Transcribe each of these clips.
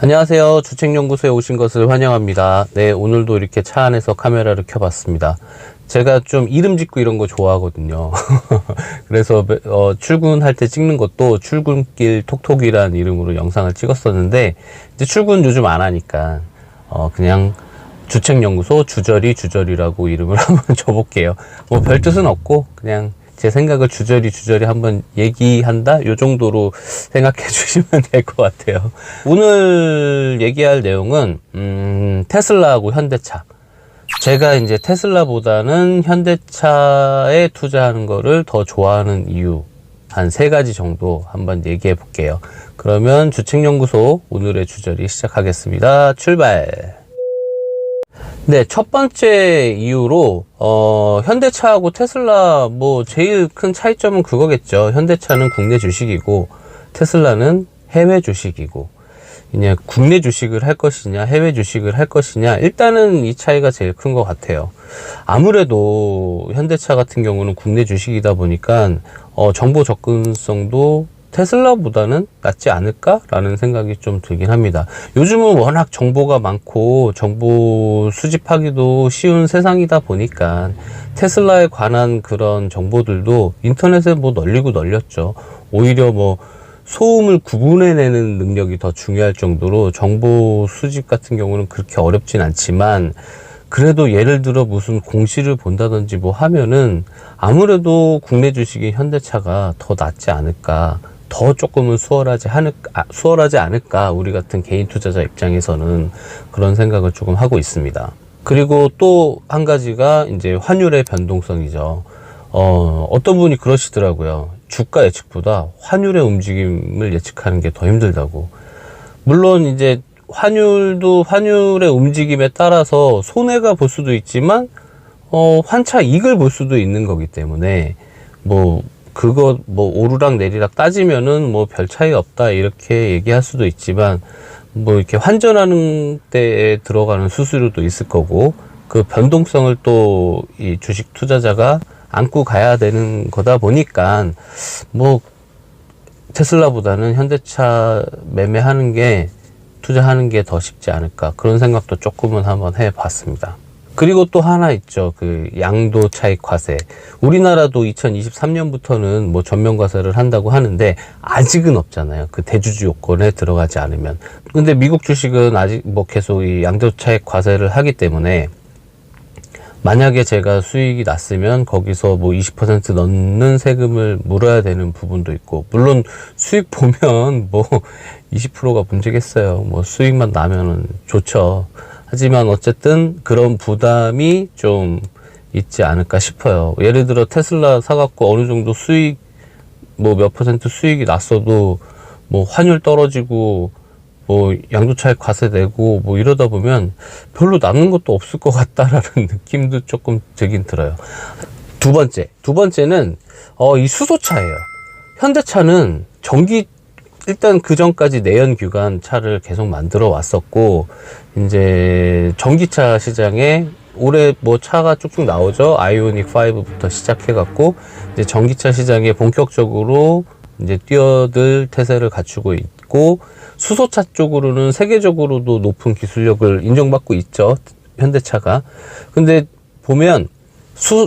안녕하세요. 주책연구소에 오신 것을 환영합니다. 네, 오늘도 이렇게 차 안에서 카메라를 켜봤습니다. 제가 좀 이름 짓고 이런 거 좋아하거든요. 그래서 출근할 때 찍는 것도 출근길 톡톡이라는 이름으로 영상을 찍었었는데, 이제 출근 요즘 안 하니까 그냥 주책연구소 주저리라고 이름을 한번 줘볼게요. 뭐 별 뜻은 없고 그냥 제 생각을 주저리 한번 얘기한다? 요 정도로 생각해 주시면 될 것 같아요. 오늘 얘기할 내용은, 테슬라하고 현대차. 제가 이제 테슬라보다는 현대차에 투자하는 거를 더 좋아하는 이유, 한 3가지 정도 한번 얘기해 볼게요. 그러면 주책연구소 오늘의 주저리 시작하겠습니다. 출발! 네, 첫 번째 이유로 현대차하고 테슬라 뭐 제일 큰 차이점은 그거겠죠. 현대차는 국내 주식이고 테슬라는 해외 주식이고, 그냥 국내 주식을 할 것이냐 해외 주식을 할 것이냐, 일단은 이 차이가 제일 큰 것 같아요. 아무래도 현대차 같은 경우는 국내 주식이다 보니까 정보 접근성도 테슬라보다는 낫지 않을까라는 생각이 좀 들긴 합니다. 요즘은 워낙 정보가 많고 정보 수집하기도 쉬운 세상이다 보니까 테슬라에 관한 그런 정보들도 인터넷에 뭐 널리고 널렸죠. 오히려 뭐 소음을 구분해내는 능력이 더 중요할 정도로 정보 수집 같은 경우는 그렇게 어렵진 않지만, 그래도 예를 들어 무슨 공시를 본다든지 뭐 하면은 아무래도 국내 주식인 현대차가 더 낫지 않을까, 더 조금은 수월하지 않을까, 우리 같은 개인 투자자 입장에서는 그런 생각을 조금 하고 있습니다. 그리고 또 한 가지가 이제 환율의 변동성이죠. 어떤 분이 그러시더라고요. 주가 예측보다 환율의 움직임을 예측하는 게 더 힘들다고. 물론 이제 환율의 움직임에 따라서 손해가 볼 수도 있지만 환차 이익을 볼 수도 있는 거기 때문에 그거 오르락 내리락 따지면은 뭐 별 차이 없다 이렇게 얘기할 수도 있지만, 이렇게 환전하는 때에 들어가는 수수료도 있을 거고, 그 변동성을 또 이 주식 투자자가 안고 가야 되는 거다 보니까 테슬라보다는 현대차 투자하는 게 더 쉽지 않을까, 그런 생각도 조금은 한번 해봤습니다. 그리고 또 하나 있죠. 그 양도 차익 과세. 우리나라도 2023년부터는 뭐 전면 과세를 한다고 하는데 아직은 없잖아요. 그 대주주 요건에 들어가지 않으면. 근데 미국 주식은 아직 계속 이 양도 차익 과세를 하기 때문에, 만약에 제가 수익이 났으면 거기서 20% 넣는 세금을 물어야 되는 부분도 있고, 물론 수익 보면 20%가 문제겠어요. 수익만 나면은 좋죠. 하지만 어쨌든 그런 부담이 좀 있지 않을까 싶어요. 예를 들어 테슬라 사갖고 어느 정도 수익, 몇 퍼센트 수익이 났어도 환율 떨어지고 양도차익 과세 내고 이러다 보면 별로 남는 것도 없을 것 같다라는 느낌도 조금 들긴 들어요. 두 번째는 이 수소차예요. 현대차는 일단 그 전까지 내연기관 차를 계속 만들어 왔었고, 이제 전기차 시장에 올해 차가 쭉쭉 나오죠. 아이오닉 5부터 시작해갖고 이제 전기차 시장에 본격적으로 이제 뛰어들 태세를 갖추고 있고, 수소차 쪽으로는 세계적으로도 높은 기술력을 인정받고 있죠, 현대차가. 근데 보면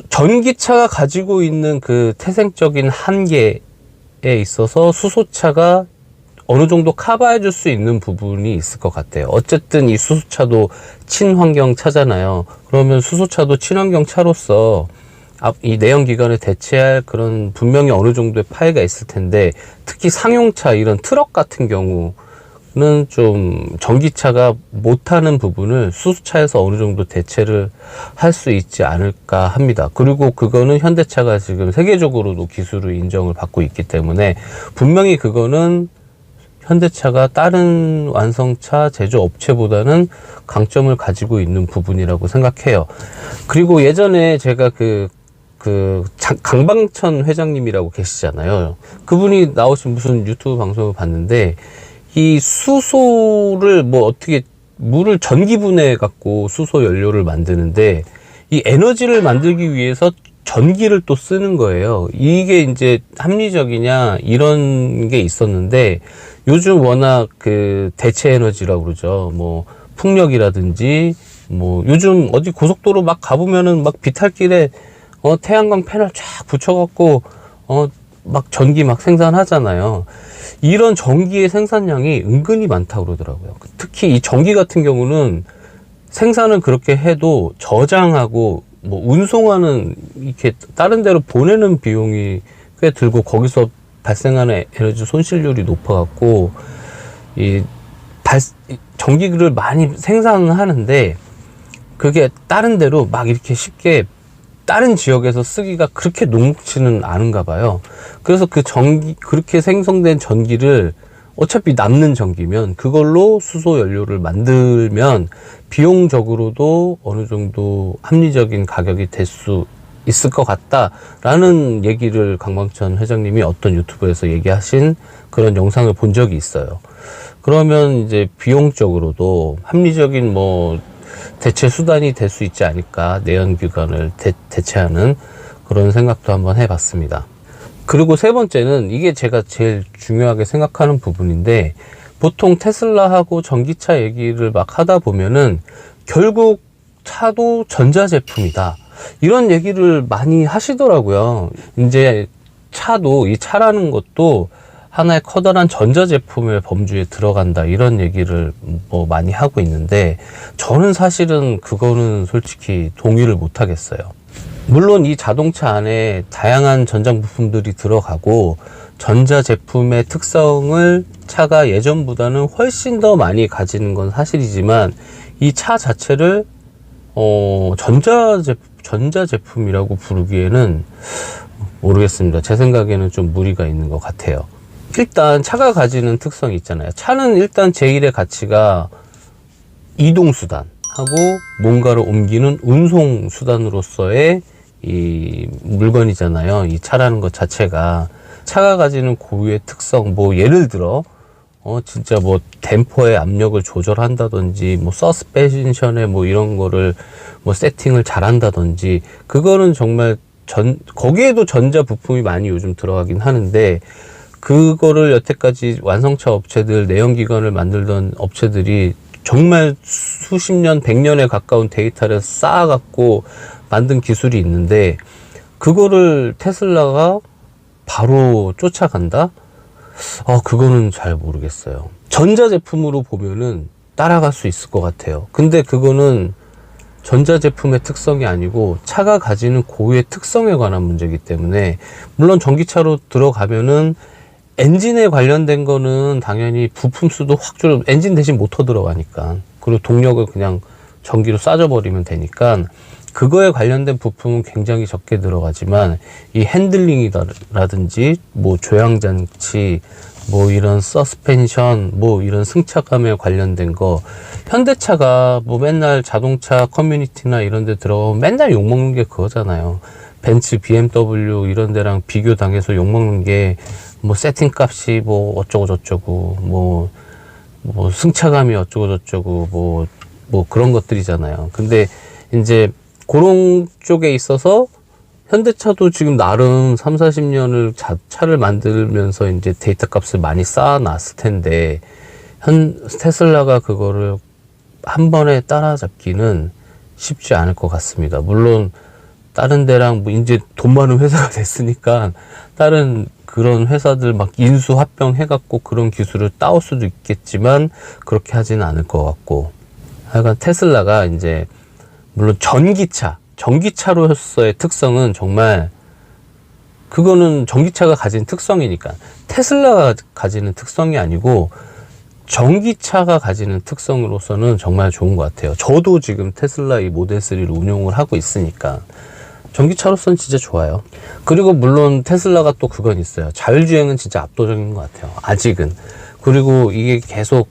전기차가 가지고 있는 그 태생적인 한계에 있어서 수소차가 어느 정도 커버해 줄 수 있는 부분이 있을 것 같아요. 어쨌든 이 수소차도 친환경 차잖아요. 그러면 수소차도 친환경 차로서 이 내연기관을 대체할 그런 분명히 어느 정도의 파이가 있을 텐데, 특히 상용차 이런 트럭 같은 경우는 좀 전기차가 못하는 부분을 수소차에서 어느 정도 대체를 할 수 있지 않을까 합니다. 그리고 그거는 현대차가 지금 세계적으로도 기술을 인정을 받고 있기 때문에 분명히 그거는 현대차가 다른 완성차 제조업체보다는 강점을 가지고 있는 부분이라고 생각해요. 그리고 예전에 제가 강방천 회장님이라고 계시잖아요. 그분이 나오신 무슨 유튜브 방송을 봤는데, 이 수소를 어떻게 물을 전기분해 갖고 수소 연료를 만드는데, 이 에너지를 만들기 위해서 전기를 또 쓰는 거예요. 이게 이제 합리적이냐 이런 게 있었는데 요즘 워낙 그 대체 에너지라고 그러죠. 뭐 풍력이라든지 뭐 요즘 어디 고속도로 막 가보면은 막 비탈길에 태양광 패널 쫙 붙여갖고 막 전기 막 생산하잖아요. 이런 전기의 생산량이 은근히 많다고 그러더라고요. 특히 이 전기 같은 경우는 생산은 그렇게 해도 저장하고 뭐 운송하는 이렇게 다른 데로 보내는 비용이 꽤 들고 거기서 발생하는 에너지 손실률이 높아갖고 전기를 많이 생산하는데 그게 다른 데로 막 이렇게 쉽게 다른 지역에서 쓰기가 그렇게 녹록지는 않은가 봐요. 그래서 그 그렇게 생성된 전기를 어차피 남는 전기면 그걸로 수소 연료를 만들면 비용적으로도 어느 정도 합리적인 가격이 될 수 있을 것 같다라는 얘기를 강광천 회장님이 어떤 유튜브에서 얘기하신 그런 영상을 본 적이 있어요. 그러면 이제 비용적으로도 합리적인 뭐 대체 수단이 될 수 있지 않을까, 내연기관을 대체하는 그런 생각도 한번 해봤습니다. 그리고 세 번째는 이게 제가 제일 중요하게 생각하는 부분인데 보통 테슬라하고 전기차 얘기를 막 하다 보면은 결국 차도 전자제품이다 이런 얘기를 많이 하시더라고요. 이제 차도 이 차라는 것도 하나의 커다란 전자제품의 범주에 들어간다 이런 얘기를 뭐 많이 하고 있는데 저는 사실은 그거는 솔직히 동의를 못 하겠어요. 물론 이 자동차 안에 다양한 전장 부품들이 들어가고 전자제품의 특성을 차가 예전보다는 훨씬 더 많이 가지는 건 사실이지만 이 차 자체를 전자제품이라고 부르기에는 모르겠습니다. 제 생각에는 좀 무리가 있는 것 같아요. 일단 차가 가지는 특성이 있잖아요. 차는 일단 제1의 가치가 이동수단 하고 뭔가를 옮기는 운송수단으로서의 이 물건이잖아요. 이 차라는 것 자체가 차가 가지는 고유의 특성, 뭐 예를 들어 진짜 뭐 댐퍼의 압력을 조절한다든지 뭐 서스펜션에 뭐 이런 거를 뭐 세팅을 잘한다든지 그거는 정말 거기에도 전자 부품이 많이 요즘 들어가긴 하는데 그거를 여태까지 완성차 업체들, 내연기관을 만들던 업체들이 정말 수십 년, 100년에 가까운 데이터를 쌓아갖고 만든 기술이 있는데 그거를 테슬라가 바로 쫓아간다? 그거는 잘 모르겠어요. 전자제품으로 보면은 따라갈 수 있을 것 같아요. 근데 그거는 전자제품의 특성이 아니고 차가 가지는 고유의 특성에 관한 문제이기 때문에 물론 전기차로 들어가면은 엔진에 관련된 거는 당연히 부품 수도 확 줄어, 엔진 대신 모터 들어가니까. 그리고 동력을 그냥 전기로 쏴줘버리면 되니까 그거에 관련된 부품은 굉장히 적게 들어가지만 이 핸들링이라든지 뭐 조향장치 뭐 이런 서스펜션 뭐 이런 승차감에 관련된 거 현대차가 뭐 맨날 자동차 커뮤니티나 이런 데 들어가면 맨날 욕먹는 게 그거잖아요. 벤츠, BMW 이런 데랑 비교 당해서 욕먹는 게 뭐 세팅 값이 뭐 어쩌고 저쩌고 뭐 승차감이 어쩌고 저쩌고 뭐 그런 것들이잖아요. 근데 이제 그런 쪽에 있어서 현대차도 지금 나름 3, 40년을 차를 만들면서 이제 데이터 값을 많이 쌓아놨을 텐데 테슬라가 그거를 한 번에 따라잡기는 쉽지 않을 것 같습니다. 물론 다른 데랑 뭐 이제 돈 많은 회사가 됐으니까 다른 그런 회사들 막 인수 합병 해갖고 그런 기술을 따올 수도 있겠지만 그렇게 하지는 않을 것 같고 하여간 테슬라가 이제 물론 전기차로서의 특성은 정말 그거는 전기차가 가진 특성이니까 테슬라가 가지는 특성이 아니고 전기차가 가지는 특성으로서는 정말 좋은 것 같아요. 저도 지금 테슬라 이 모델 3를 운용을 하고 있으니까 전기차로서는 진짜 좋아요. 그리고 물론 테슬라가 또 그건 있어요. 자율주행은 진짜 압도적인 것 같아요. 아직은. 그리고 이게 계속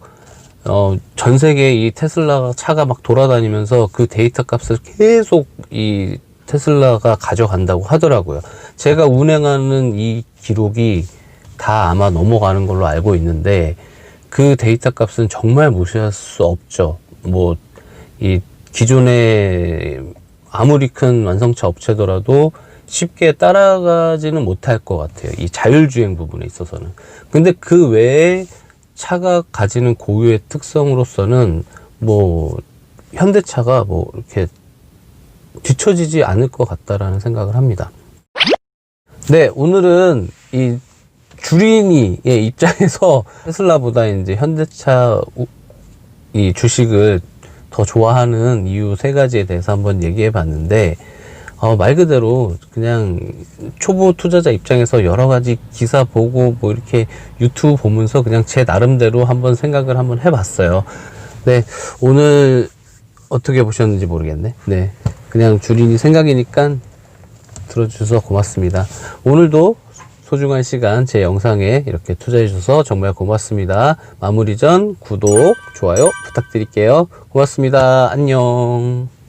전 세계 이 테슬라 차가 막 돌아다니면서 그 데이터 값을 계속 이 테슬라가 가져간다고 하더라고요. 제가 운행하는 이 기록이 다 아마 넘어가는 걸로 알고 있는데 그 데이터 값은 정말 무시할 수 없죠. 뭐 이 기존의 아무리 큰 완성차 업체더라도 쉽게 따라가지는 못할 것 같아요. 이 자율주행 부분에 있어서는. 근데 그 외에 차가 가지는 고유의 특성으로서는 뭐 현대차가 뭐 이렇게 뒤처지지 않을 것 같다라는 생각을 합니다. 네, 오늘은 이 주린이의 입장에서 테슬라보다 이제 현대차 이 주식을 더 좋아하는 이유 3가지에 대해서 한번 얘기해 봤는데, 말 그대로 그냥 초보 투자자 입장에서 여러 가지 기사 보고 뭐 이렇게 유튜브 보면서 그냥 제 나름대로 한번 생각을 한번 해봤어요. 네, 오늘 어떻게 보셨는지 모르겠네. 네, 그냥 주린이 생각이니까 들어주셔서 고맙습니다. 오늘도 소중한 시간 제 영상에 이렇게 투자해 주셔서 정말 고맙습니다. 마무리 전 구독, 좋아요 부탁드릴게요. 고맙습니다. 안녕.